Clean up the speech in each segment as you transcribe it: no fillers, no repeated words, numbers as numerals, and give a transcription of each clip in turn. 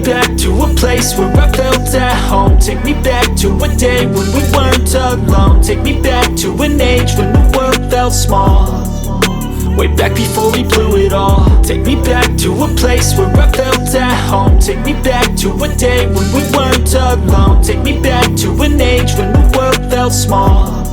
back to a place where I felt at home. Take me back to a day when we weren't alone. Take me back to an age when the world felt small, way back before we blew it all. Take me back to a place where I felt at home. Take me back to a day when we weren't alone. Take me back to an age when the world felt small,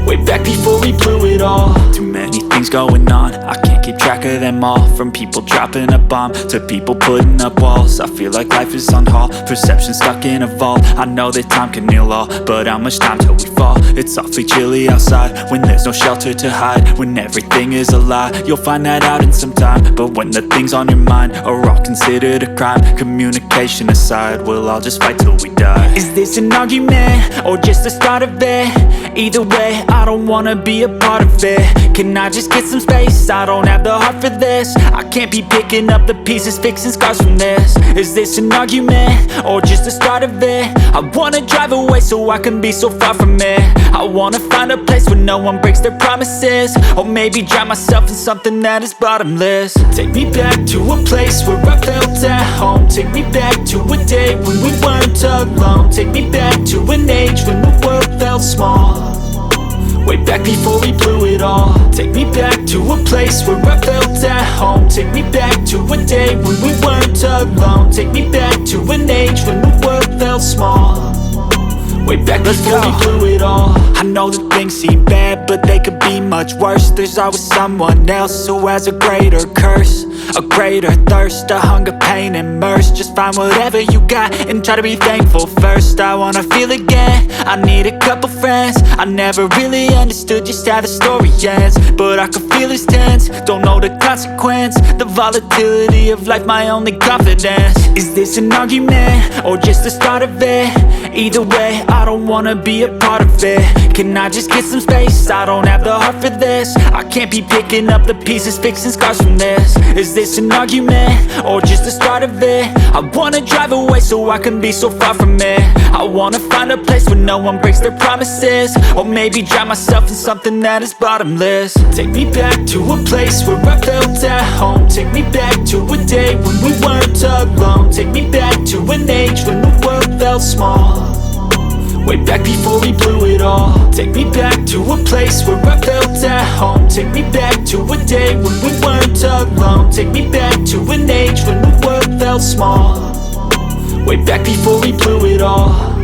way back before we blew it all. Too many things going on, I can't keep track of them all. From people dropping a bomb to people putting up walls. I feel like life is on hold, perception stuck in a vault. I know that time can heal all, but how much time till we fall? It's awfully chilly outside when there's no shelter to hide. When everything is a lie, you'll find that out in some time. But when the things on your mind are all considered a crime, communication aside, we'll all just fight till we die. Is this an argument or just the start of it? Either way, I don't wanna be a part of it. Can I just get some space? I don't have the heart for this. I can't be picking up the pieces, fixing scars from this. Is this an argument or just the start of it? I wanna drive away so I can be so far from it. I wanna find a place where no one breaks their promises, or maybe drown myself in something that is bottomless. Take me back to a place where I felt at home. Take me back to a day when we weren't alone. Take me back to an age when the world felt small, way back before we blew it all. Take me back to a place where I felt at home. Take me back to a day when we weren't alone. Take me back to an age when the world felt small, way back before we blew it all. I know that things seem bad, but they could be much worse. There's always someone else who has a greater curse, a greater thirst, a hunger, pain, and mercy. Just find whatever you got and try to be thankful first. I wanna feel again, I need a couple friends. I never really understood just how the story ends, but I can feel it's tense, don't know the consequence. The volatility of life, my only confidence. Is this an argument or just the start of it? Either way, I don't wanna be a part of it. Can I just get some space? I don't have the heart for this. I can't be picking up the pieces, fixing scars from this. Is this an argument or just the start of it? I wanna drive away so I can be so far from it. I wanna find a place where no one breaks their promises, or maybe drown myself in something that is bottomless. Take me back to a place where I felt at home. Take me back to a day when we weren't alone. Take me back to an age when the world felt small, way back before we blew it all. Take me back to a place where I felt at home. Take me back to a day when we weren't alone. Take me back to an age when the world felt small, way back before we blew it all.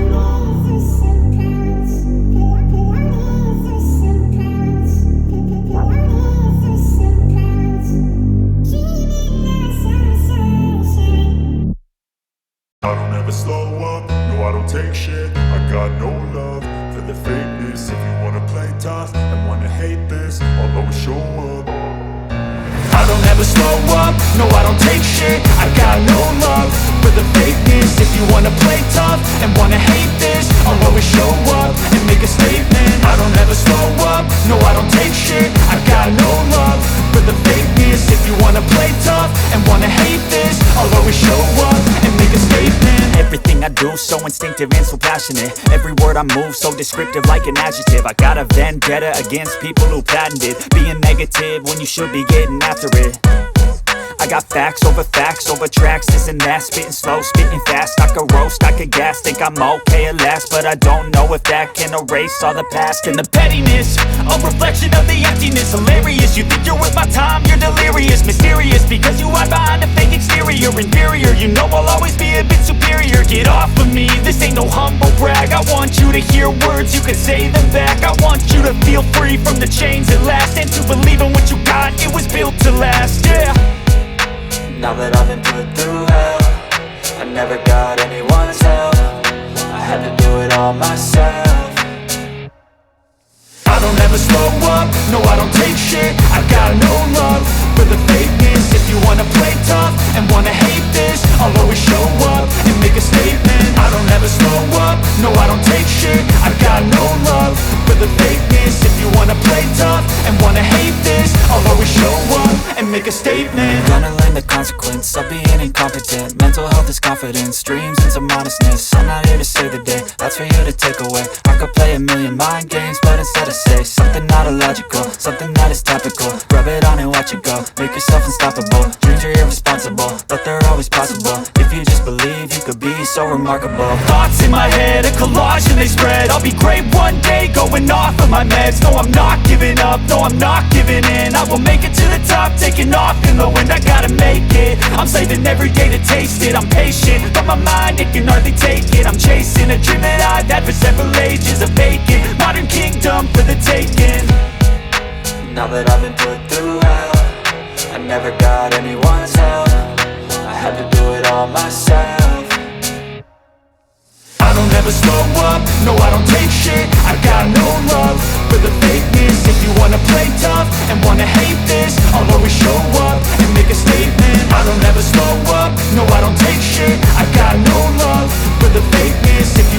I don't ever slow up, no I don't take shit. I got no love for the fakeness. If you wanna play tough and wanna hate this, I'll always show up. I don't ever slow up, no I don't take shit. I got no love for the fakeness. If you wanna play tough and wanna hate this, I'll always show up and make a statement. I don't ever slow up, no I don't take shit. I got no love for the fakeness. If you wanna play tough and wanna hate this, I'll always show up and make a statement. Everything I do so instinctive and so passionate. Every word I move so descriptive like an adjective. I got a vendetta against people who patented being negative when you should be getting after it. I got facts over tracks, this and that. Spitting slow, spitting fast, I could roast, I could gas. Think I'm okay at last, but I don't know if that can erase all the past. And the pettiness, a reflection of the emptiness. Hilarious, you think you're worth my time, you're delirious. Mysterious, because you hide behind a fake exterior. Inferior, you know I'll always be a bit superior. Get off of me, this ain't no humble brag. I want you to hear words, you can say them back. I want you to feel free from the chains at last, and to believe in what you got, it was built to last, yeah. Now that I've been put through hell, I never got anyone's help. I had to do it all myself. I don't ever slow up, no I don't take shit. I got no love for the fakeness. If you wanna play tough and wanna hate this, I'll always show up and make a statement. I don't ever slow up, no I don't take shit. I got no love for the fakeness. If you wanna play tough and wanna hate this, I'll always show up and make a statement. Gonna learn the consequence of being incompetent. Mental health is confidence, dreams and some honestness. I'm not here to save the day, that's for you to take away. I could play a million mind games, but instead I say something not illogical, something that is topical. Rub it on and watch it go, make yourself unstoppable. Dreams are irresponsible, but they're always possible if you just believe. so remarkable. Thoughts in my head, a collage and they spread. I'll be great one day, going off of my meds. No, I'm not giving up, no, I'm not giving in. I will make it to the top, taking off in the wind. I gotta make it, I'm saving every day to taste it. I'm patient, but my mind, it can hardly take it. I'm chasing a dream that I've had for several ages. A vacant, modern kingdom for the taking. Now that I've been put through hell, I never got anyone's help. I had to do it all myself. I don't ever slow up, no I don't take shit. I got no love for the fakeness. If you wanna play tough and wanna hate this, I'll always show up and make a statement. I don't ever slow up, no I don't take shit. I got no love for the fakeness. If